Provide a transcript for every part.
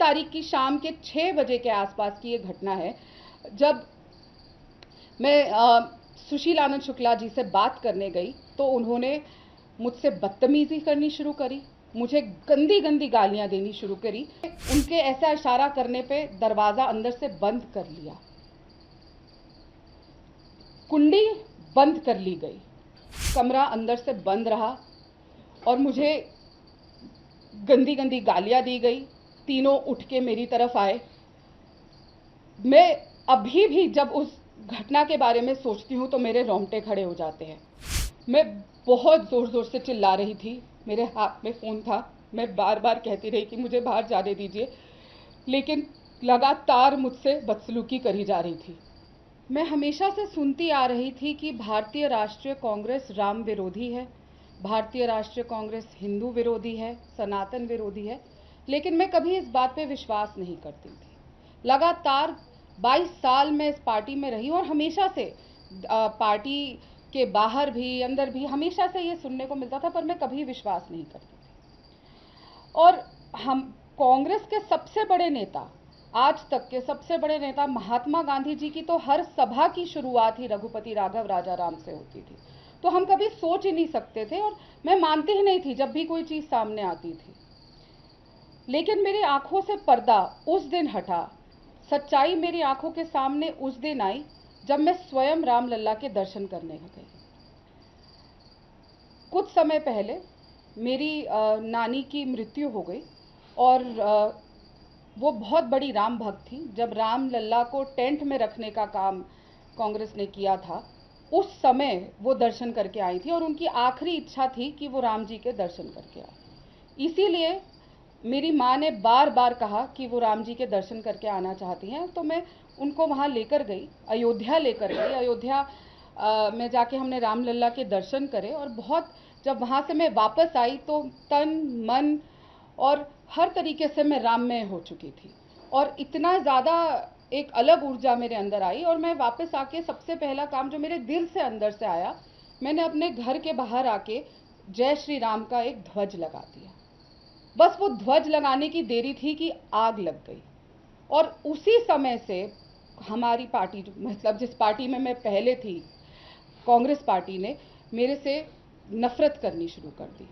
तारीख की शाम के 6 बजे के आसपास की ये घटना है, जब मैं सुशील आनंद शुक्ला जी से बात करने गई तो उन्होंने मुझसे बदतमीजी करनी शुरू करी, मुझे गंदी गंदी गालियां देनी शुरू करी। उनके ऐसा इशारा करने पे दरवाजा अंदर से बंद कर लिया, कुंडी बंद कर ली गई, कमरा अंदर से बंद रहा और मुझे गंदी गंदी गालियां दी गई। तीनों उठ के मेरी तरफ आए। मैं अभी भी जब उस घटना के बारे में सोचती हूँ तो मेरे रोंगटे खड़े हो जाते हैं। मैं बहुत ज़ोर ज़ोर से चिल्ला रही थी, मेरे हाथ में फ़ोन था, मैं बार बार कहती रही कि मुझे बाहर जाने दीजिए, लेकिन लगातार मुझसे बदसलूकी करी जा रही थी। मैं हमेशा से सुनती आ रही थी कि भारतीय राष्ट्रीय कांग्रेस राम विरोधी है, भारतीय राष्ट्रीय कांग्रेस हिंदू विरोधी है, सनातन विरोधी है, लेकिन मैं कभी इस बात पे विश्वास नहीं करती थी। लगातार 22 साल मैं इस पार्टी में रही और हमेशा से पार्टी के बाहर भी अंदर भी हमेशा से ये सुनने को मिलता था, पर मैं कभी विश्वास नहीं करती थी। और हम कांग्रेस के सबसे बड़े नेता, आज तक के सबसे बड़े नेता महात्मा गांधी जी की तो हर सभा की शुरुआत ही रघुपति राघव राजाराम से होती थी, तो हम कभी सोच ही नहीं सकते थे और मैं मानती ही नहीं थी जब भी कोई चीज़ सामने आती थी। लेकिन मेरी आंखों से पर्दा उस दिन हटा, सच्चाई मेरी आंखों के सामने उस दिन आई जब मैं स्वयं रामलला के दर्शन करने गई। कुछ समय पहले मेरी नानी की मृत्यु हो गई और वो बहुत बड़ी राम भक्त थी। जब रामलला को टेंट में रखने का काम कांग्रेस ने किया था, उस समय वो दर्शन करके आई थी और उनकी आखिरी इच्छा थी कि वो राम जी के दर्शन करके आए। इसीलिए मेरी माँ ने बार बार कहा कि वो राम जी के दर्शन करके आना चाहती हैं, तो मैं उनको वहाँ लेकर गई, अयोध्या लेकर गई। अयोध्या में जाके हमने रामलला के दर्शन करे और बहुत, जब वहाँ से मैं वापस आई तो तन मन और हर तरीके से मैं राममय हो चुकी थी और इतना ज़्यादा एक अलग ऊर्जा मेरे अंदर आई। और मैं वापस आके सबसे पहला काम जो मेरे दिल से अंदर से आया, मैंने अपने घर के बाहर आके जय श्री राम का एक ध्वज लगा दिया। बस वो ध्वज लगाने की देरी थी कि आग लग गई। और उसी समय से हमारी पार्टी, मतलब जिस पार्टी में मैं पहले थी, कांग्रेस पार्टी ने मेरे से नफरत करनी शुरू कर दी।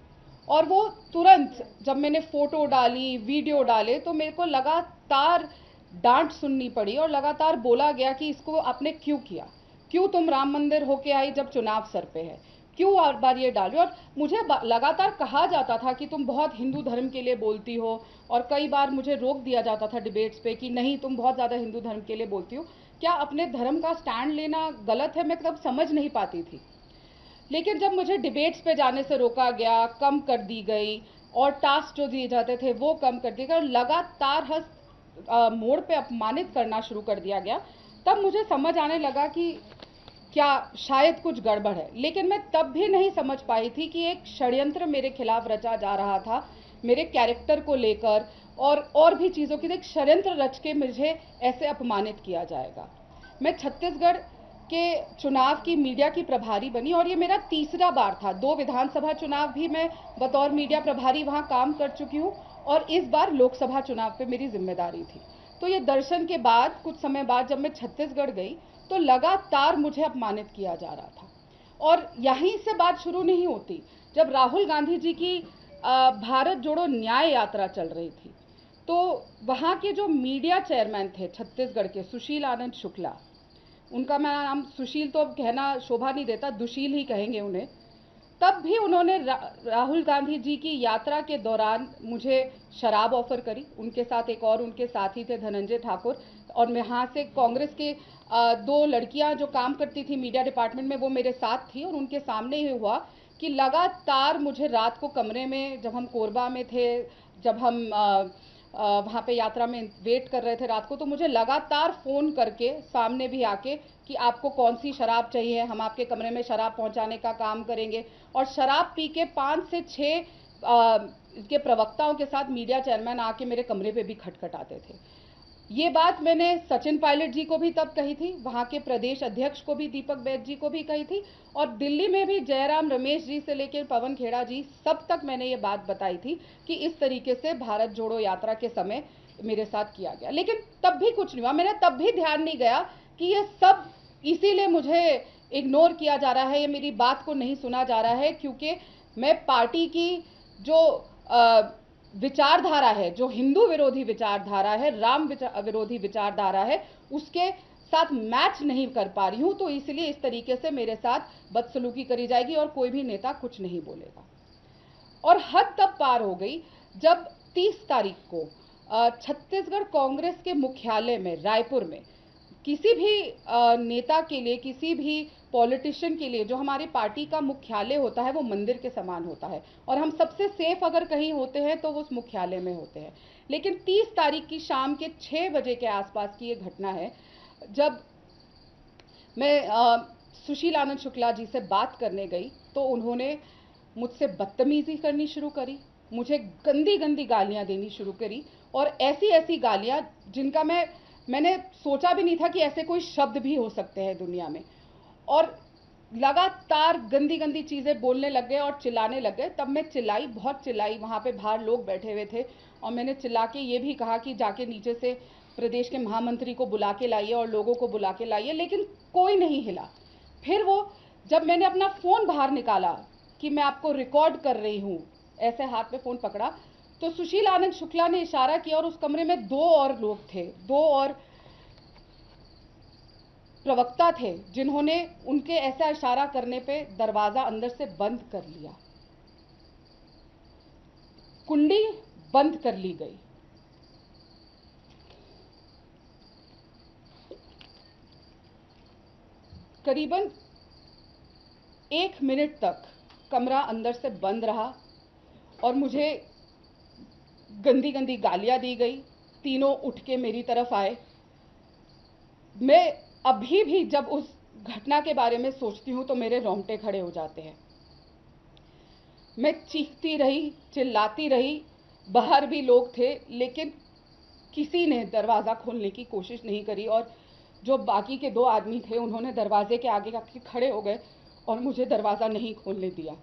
और वो तुरंत जब मैंने फोटो डाली, वीडियो डाले, तो मेरे को लगातार डांट सुननी पड़ी और लगातार बोला गया कि इसको आपने क्यों किया, क्यों तुम राम मंदिर होके आई जब चुनाव सर पे है, क्यों हर बार ये डाली। और मुझे लगातार कहा जाता था कि तुम बहुत हिंदू धर्म के लिए बोलती हो, और कई बार मुझे रोक दिया जाता था डिबेट्स पे कि नहीं, तुम बहुत ज़्यादा हिंदू धर्म के लिए बोलती हो। क्या अपने धर्म का स्टैंड लेना गलत है? मैं तब समझ नहीं पाती थी। लेकिन जब मुझे डिबेट्स पे जाने से रोका गया, कम कर दी गई और टास्क जो दिए जाते थे वो कम कर दिए गए और लगातार हर मोड़ पे अपमानित करना शुरू कर दिया गया, तब मुझे समझ आने लगा कि क्या शायद कुछ गड़बड़ है। लेकिन मैं तब भी नहीं समझ पाई थी कि एक षड्यंत्र मेरे खिलाफ रचा जा रहा था, मेरे कैरेक्टर को लेकर और भी चीज़ों की एक षड्यंत्र रच के मुझे ऐसे अपमानित किया जाएगा। मैं छत्तीसगढ़ के चुनाव की मीडिया की प्रभारी बनी और ये मेरा तीसरा बार था। 2 विधानसभा चुनाव भी मैं बतौर मीडिया प्रभारी वहाँ काम कर चुकी हूँ और इस बार लोकसभा चुनाव पे मेरी जिम्मेदारी थी। तो ये दर्शन के बाद कुछ समय बाद जब मैं छत्तीसगढ़ गई तो लगातार मुझे अपमानित किया जा रहा था। और यहीं से बात शुरू नहीं होती। जब राहुल गांधी जी की भारत जोड़ो न्याय यात्रा चल रही थी, तो वहाँ के जो मीडिया चेयरमैन थे छत्तीसगढ़ के, सुशील आनंद शुक्ला, उनका मैं नाम सुशील तो अब कहना शोभा नहीं देता, दुशील ही कहेंगे उन्हें, तब भी उन्होंने राहुल गांधी जी की यात्रा के दौरान मुझे शराब ऑफर करी। उनके साथ एक और उनके साथी थे, धनंजय ठाकुर, और यहाँ से कांग्रेस के 2 लड़कियां जो काम करती थी मीडिया डिपार्टमेंट में, वो मेरे साथ थी। और उनके सामने ही हुआ कि लगातार मुझे रात को कमरे में, जब हम कोरबा में थे, जब हम वहाँ पे यात्रा में वेट कर रहे थे रात को, तो मुझे लगातार फ़ोन करके सामने भी आके कि आपको कौन सी शराब चाहिए, हम आपके कमरे में शराब पहुँचाने का काम करेंगे। और शराब पी के 5 से 6 के प्रवक्ताओं के साथ मीडिया चेयरमैन आके मेरे कमरे पे भी खटखटाते थे। ये बात मैंने सचिन पायलट जी को भी तब कही थी, वहाँ के प्रदेश अध्यक्ष को भी, दीपक बैज जी को भी कही थी, और दिल्ली में भी जयराम रमेश जी से लेकर पवन खेड़ा जी सब तक मैंने ये बात बताई थी कि इस तरीके से भारत जोड़ो यात्रा के समय मेरे साथ किया गया। लेकिन तब भी कुछ नहीं हुआ, मैंने तब भी ध्यान नहीं गया कि ये सब इसीलिए मुझे इग्नोर किया जा रहा है, ये मेरी बात को नहीं सुना जा रहा है, क्योंकि मैं पार्टी की जो विचारधारा है, जो हिंदू विरोधी विचारधारा है, राम विरोधी विचारधारा है, उसके साथ मैच नहीं कर पा रही हूं, तो इसलिए इस तरीके से मेरे साथ बदसलूकी करी जाएगी और कोई भी नेता कुछ नहीं बोलेगा। और हद तब पार हो गई जब 30 तारीख को छत्तीसगढ़ कांग्रेस के मुख्यालय में रायपुर में किसी भी नेता के लिए, किसी भी पॉलिटिशियन के लिए, जो हमारी पार्टी का मुख्यालय होता है वो मंदिर के समान होता है, और हम सबसे सेफ अगर कहीं होते हैं तो वो उस मुख्यालय में होते हैं। लेकिन 30 तारीख की शाम के 6 बजे के आसपास की ये घटना है, जब मैं सुशील आनंद शुक्ला जी से बात करने गई तो उन्होंने मुझसे बदतमीजी करनी शुरू करी, मुझे गंदी गंदी गालियां देनी शुरू करी, और ऐसी ऐसी गालियां जिनका मैंने सोचा भी नहीं था कि ऐसे कोई शब्द भी हो सकते हैं दुनिया में, और लगातार गंदी गंदी चीज़ें बोलने लग गए और चिल्लाने लग गए। तब मैं चिल्लाई, बहुत चिल्लाई, वहाँ पे बाहर लोग बैठे हुए थे, और मैंने चिल्ला के ये भी कहा कि जाके नीचे से प्रदेश के महामंत्री को बुला के लाइए और लोगों को बुला के लाइए, लेकिन कोई नहीं हिला। फिर वो जब मैंने अपना फ़ोन बाहर निकाला कि मैं आपको रिकॉर्ड कर रही हूँ, ऐसे हाथ में फ़ोन पकड़ा, तो सुशील आनंद शुक्ला ने इशारा किया और उस कमरे में 2 और लोग थे, 2 और प्रवक्ता थे, जिन्होंने उनके ऐसा इशारा करने पे दरवाजा अंदर से बंद कर लिया, कुंडी बंद कर ली गई। करीबन 1 मिनट तक कमरा अंदर से बंद रहा और मुझे गंदी गंदी गालियां दी गई। तीनों उठ के मेरी तरफ आए। मैं अभी भी जब उस घटना के बारे में सोचती हूँ तो मेरे रोंगटे खड़े हो जाते हैं। मैं चीखती रही, चिल्लाती रही, बाहर भी लोग थे, लेकिन किसी ने दरवाज़ा खोलने की कोशिश नहीं करी, और जो बाकी के 2 आदमी थे उन्होंने दरवाजे के आगे आके खड़े हो गए और मुझे दरवाज़ा नहीं खोलने दिया।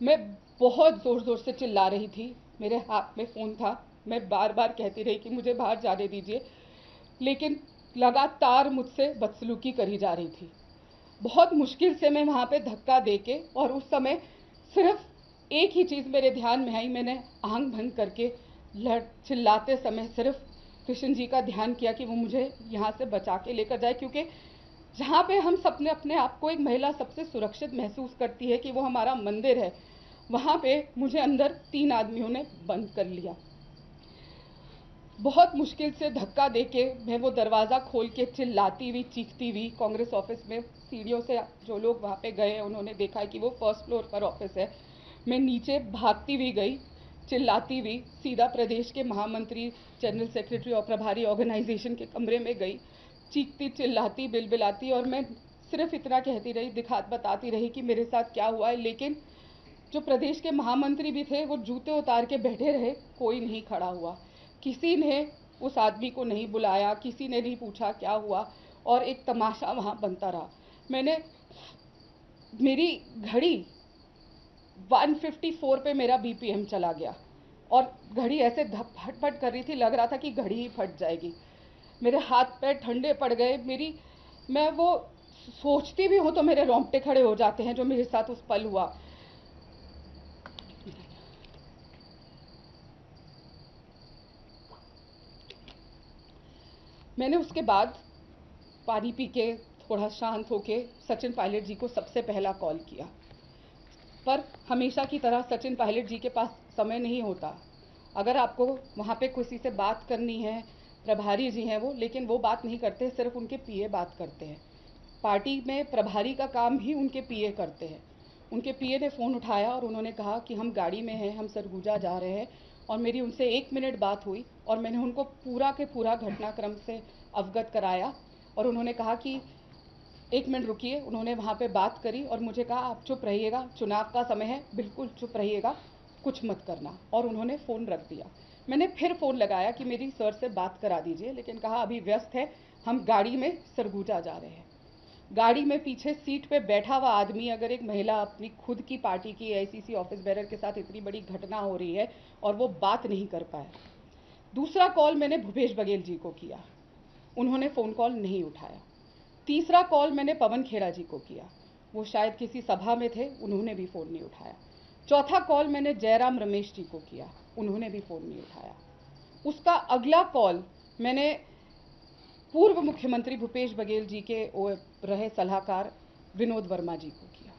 मैं बहुत ज़ोर ज़ोर से चिल्ला रही थी, मेरे हाथ में फ़ोन था, मैं बार बार कहती रही कि मुझे बाहर जाने दीजिए, लेकिन लगातार मुझसे बदसलूकी करी जा रही थी। बहुत मुश्किल से मैं वहाँ पे धक्का देके, और उस समय सिर्फ एक ही चीज़ मेरे ध्यान में आई, मैंने आंख बंद करके चिल्लाते समय सिर्फ कृष्ण जी का ध्यान किया कि वो मुझे यहाँ से बचा के लेकर जाए, क्योंकि जहाँ पे हम सबने अपने आप को, एक महिला सबसे सुरक्षित महसूस करती है कि वो हमारा मंदिर है, वहाँ पे मुझे अंदर 3 आदमियों ने बंद कर लिया। बहुत मुश्किल से धक्का देके मैं वो दरवाज़ा खोल के चिल्लाती हुई, चीखती हुई कांग्रेस ऑफिस में, सीढ़ियों से जो लोग वहाँ पे गए उन्होंने देखा कि वो 1st फ्लोर पर ऑफिस है। मैं नीचे भागती हुई गई, चिल्लाती हुई, सीधा प्रदेश के महामंत्री, जनरल सेक्रेटरी और प्रभारी ऑर्गेनाइजेशन के कमरे में गई, चीखती चिल्लाती बिलबिलाती, और मैं सिर्फ इतना कहती रही, बताती रही कि मेरे साथ क्या हुआ है। लेकिन जो प्रदेश के महामंत्री भी थे वो जूते उतार के बैठे रहे, कोई नहीं खड़ा हुआ, किसी ने उस आदमी को नहीं बुलाया, किसी ने नहीं पूछा क्या हुआ, और एक तमाशा वहाँ बनता रहा। मेरी घड़ी 154 पे मेरा BPM चला गया, और घड़ी ऐसे फट कर रही थी, लग रहा था कि घड़ी ही फट जाएगी। मेरे हाथ पैर ठंडे पड़ गए। मैं वो सोचती भी हूँ तो मेरे रोंगटे खड़े हो जाते हैं जो मेरे साथ उस पल हुआ। मैंने उसके बाद पानी पी के थोड़ा शांत होके सचिन पायलट जी को सबसे पहला कॉल किया, पर हमेशा की तरह सचिन पायलट जी के पास समय नहीं होता। अगर आपको वहाँ पे किसी से बात करनी है, प्रभारी जी हैं वो, लेकिन वो बात नहीं करते, सिर्फ उनके PA बात करते हैं। पार्टी में प्रभारी का काम भी उनके PA करते हैं। उनके PA ने फ़ोन उठाया और उन्होंने कहा कि हम गाड़ी में हैं, हम सरगुजा जा रहे हैं, और मेरी उनसे 1 मिनट बात हुई और मैंने उनको पूरा के पूरा घटनाक्रम से अवगत कराया, और उन्होंने कहा कि 1 मिनट रुकिए। उन्होंने वहाँ पे बात करी और मुझे कहा आप चुप रहिएगा, चुनाव का समय है, बिल्कुल चुप रहिएगा, कुछ मत करना, और उन्होंने फ़ोन रख दिया। मैंने फिर फ़ोन लगाया कि मेरी सर से बात करा दीजिए, लेकिन कहा अभी व्यस्त है, हम गाड़ी में सरगुजा जा रहे हैं। गाड़ी में पीछे सीट पे बैठा हुआ आदमी, अगर एक महिला अपनी खुद की पार्टी की एआईसीसी ऑफिस बेरर के साथ इतनी बड़ी घटना हो रही है और वो बात नहीं कर पाया। दूसरा कॉल मैंने भूपेश बघेल जी को किया, उन्होंने फ़ोन कॉल नहीं उठाया। तीसरा कॉल मैंने पवन खेड़ा जी को किया, वो शायद किसी सभा में थे, उन्होंने भी फ़ोन नहीं उठाया। चौथा कॉल मैंने जयराम रमेश जी को किया, उन्होंने भी फ़ोन नहीं उठाया। उसका अगला कॉल मैंने पूर्व मुख्यमंत्री भूपेश बघेल जी के रहे सलाहकार विनोद वर्मा जी को किया।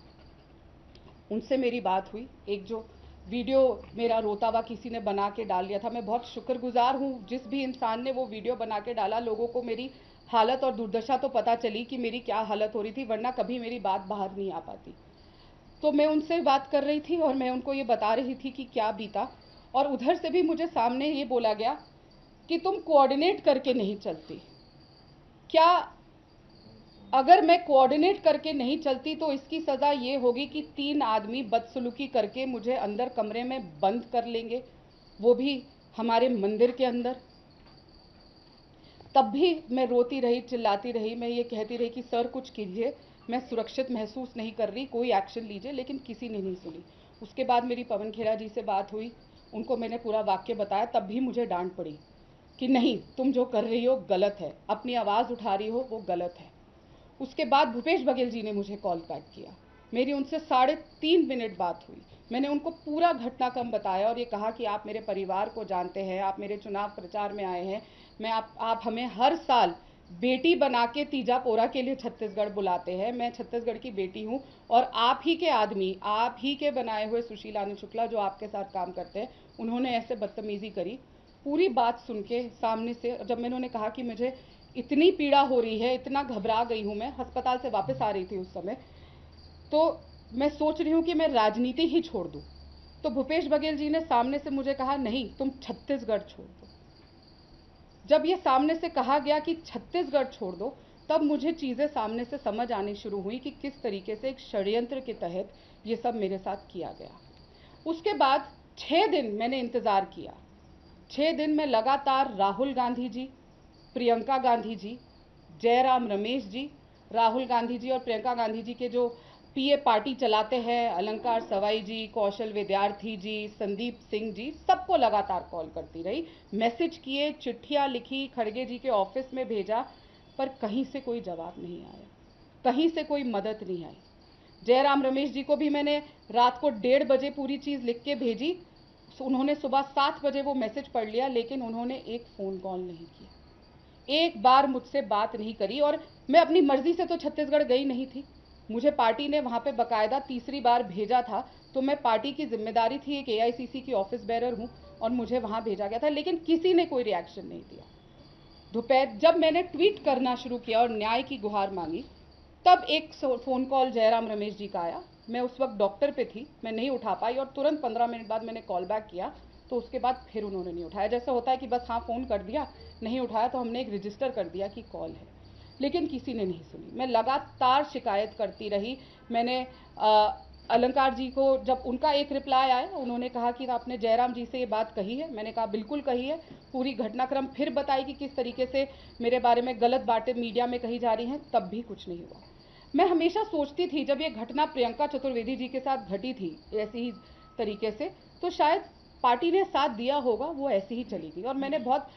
उनसे मेरी बात हुई। एक जो वीडियो मेरा रोता हुआ किसी ने बना के डाल दिया था, मैं बहुत शुक्रगुजार हूँ जिस भी इंसान ने वो वीडियो बना के डाला। लोगों को मेरी हालत और दुर्दशा तो पता चली कि मेरी क्या हालत हो रही थी, वरना कभी मेरी बात बाहर नहीं आ पाती। तो मैं उनसे बात कर रही थी और मैं उनको ये बता रही थी कि क्या बीता, और उधर से भी मुझे सामने ये बोला गया कि तुम कोऑर्डिनेट करके नहीं चलती। क्या अगर मैं कोऑर्डिनेट करके नहीं चलती तो इसकी सज़ा ये होगी कि 3 आदमी बदसलूकी करके मुझे अंदर कमरे में बंद कर लेंगे, वो भी हमारे मंदिर के अंदर। तब भी मैं रोती रही, चिल्लाती रही, मैं ये कहती रही कि सर कुछ कीजिए, मैं सुरक्षित महसूस नहीं कर रही, कोई एक्शन लीजिए, लेकिन किसी ने नहीं सुनी। उसके बाद मेरी पवन खेड़ा जी से बात हुई, उनको मैंने पूरा वाक्य बताया, तब भी मुझे डांट पड़ी कि नहीं, तुम जो कर रही हो गलत है, अपनी आवाज़ उठा रही हो वो गलत है। उसके बाद भूपेश बघेल जी ने मुझे कॉल बैक किया, मेरी उनसे 3.5 मिनट बात हुई। मैंने उनको पूरा घटनाक्रम बताया और ये कहा कि आप मेरे परिवार को जानते हैं, आप मेरे चुनाव प्रचार में आए हैं, मैं आप हमें हर साल बेटी बना के तीजा पोरा के लिए छत्तीसगढ़ बुलाते हैं, मैं छत्तीसगढ़ की बेटी हूँ और आप ही के आदमी, आप ही के बनाए हुए सुशील आनंद शुक्ला जो आपके साथ काम करते हैं, उन्होंने ऐसे बदतमीजी करी। पूरी बात सुन के सामने से जब मैंने उन्हें कहा कि मुझे इतनी पीड़ा हो रही है, इतना घबरा गई हूँ, मैं अस्पताल से वापस आ रही थी उस समय, तो मैं सोच रही हूँ कि मैं राजनीति ही छोड़ दूँ, तो भूपेश बघेल जी ने सामने से मुझे कहा नहीं, तुम छत्तीसगढ़ छोड़ दो। जब ये सामने से कहा गया कि छत्तीसगढ़ छोड़ दो, तब मुझे चीज़ें सामने से समझ आनी शुरू हुई कि किस तरीके से एक षड्यंत्र के तहत ये सब मेरे साथ किया गया। उसके बाद 6 दिन मैंने इंतज़ार किया। 6 दिन में लगातार राहुल गांधी जी, प्रियंका गांधी जी, जयराम रमेश जी, राहुल गांधी जी और प्रियंका गांधी जी के जो पीए पार्टी चलाते हैं, अलंकार सवाई जी, कौशल विद्यार्थी जी, संदीप सिंह जी, सबको लगातार कॉल करती रही, मैसेज किए, चिट्ठियाँ लिखी, खड़गे जी के ऑफिस में भेजा, पर कहीं से कोई जवाब नहीं आया, कहीं से कोई मदद नहीं आई। जयराम रमेश जी को भी मैंने रात को 1:30 बजे पूरी चीज़ लिख के भेजी, उन्होंने सुबह 7 बजे वो मैसेज पढ़ लिया, लेकिन उन्होंने एक फ़ोन कॉल नहीं किया, एक बार मुझसे बात नहीं करी। और मैं अपनी मर्जी से तो छत्तीसगढ़ गई नहीं थी, मुझे पार्टी ने वहाँ पे बकायदा तीसरी बार भेजा था, तो मैं पार्टी की जिम्मेदारी थी, एक एआईसीसी की ऑफिस बेरर हूँ और मुझे वहाँ भेजा गया था, लेकिन किसी ने कोई रिएक्शन नहीं दिया। दोपहर जब मैंने ट्वीट करना शुरू किया और न्याय की गुहार मांगी, तब एक फ़ोन कॉल जयराम रमेश जी का आया। मैं उस वक्त डॉक्टर पे थी, मैं नहीं उठा पाई और तुरंत 15 मिनट बाद मैंने कॉल बैक किया, तो उसके बाद फिर उन्होंने नहीं उठाया। जैसे होता है कि बस हाँ फ़ोन कर दिया, नहीं उठाया तो हमने एक रजिस्टर कर दिया कि कॉल है, लेकिन किसी ने नहीं सुनी। मैं लगातार शिकायत करती रही। मैंने अलंकार जी को जब उनका एक रिप्लाई आया, उन्होंने कहा कि आपने जयराम जी से ये बात कही है, मैंने कहा बिल्कुल कही है। पूरी घटनाक्रम फिर बताई कि किस तरीके से मेरे बारे में गलत बातें मीडिया में कही जा रही हैं, तब भी कुछ नहीं हुआ। मैं हमेशा सोचती थी जब ये घटना प्रियंका चतुर्वेदी जी के साथ घटी थी ऐसी ही तरीके से, तो शायद पार्टी ने साथ दिया होगा, वो ऐसी ही चली गई। और मैंने बहुत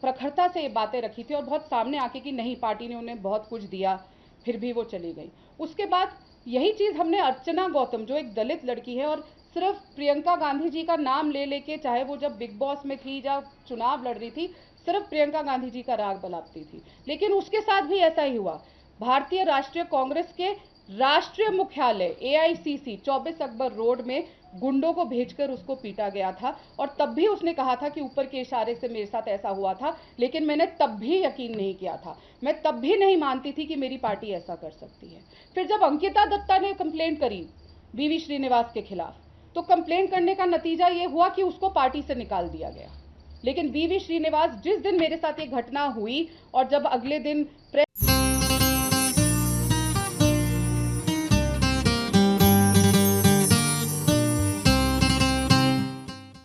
प्रखरता से ये बातें रखी थी और बहुत सामने आके कि नहीं, पार्टी ने उन्हें बहुत कुछ दिया, फिर भी वो चली गई। उसके बाद यही चीज़ हमने अर्चना गौतम, जो एक दलित लड़की है और सिर्फ प्रियंका गांधी जी का नाम ले लेके, चाहे वो जब बिग बॉस में थी या चुनाव लड़ रही थी, सिर्फ प्रियंका गांधी जी का राग बलापती थी, लेकिन उसके साथ भी ऐसा ही हुआ। भारतीय राष्ट्रीय कांग्रेस के राष्ट्रीय मुख्यालय एआईसीसी 24 अकबर रोड में गुंडों को भेजकर उसको पीटा गया था, और तब भी उसने कहा था कि ऊपर के इशारे से मेरे साथ ऐसा हुआ था, लेकिन मैंने तब भी यकीन नहीं किया था। मैं तब भी नहीं मानती थी कि मेरी पार्टी ऐसा कर सकती है। फिर जब अंकिता दत्ता ने कंप्लेंट करी वीवी श्रीनिवास के खिलाफ, तो कंप्लेंट करने का नतीजा ये हुआ कि उसको पार्टी से निकाल दिया गया। लेकिन वीवी श्रीनिवास, जिस दिन मेरे साथ ये घटना हुई और जब अगले दिन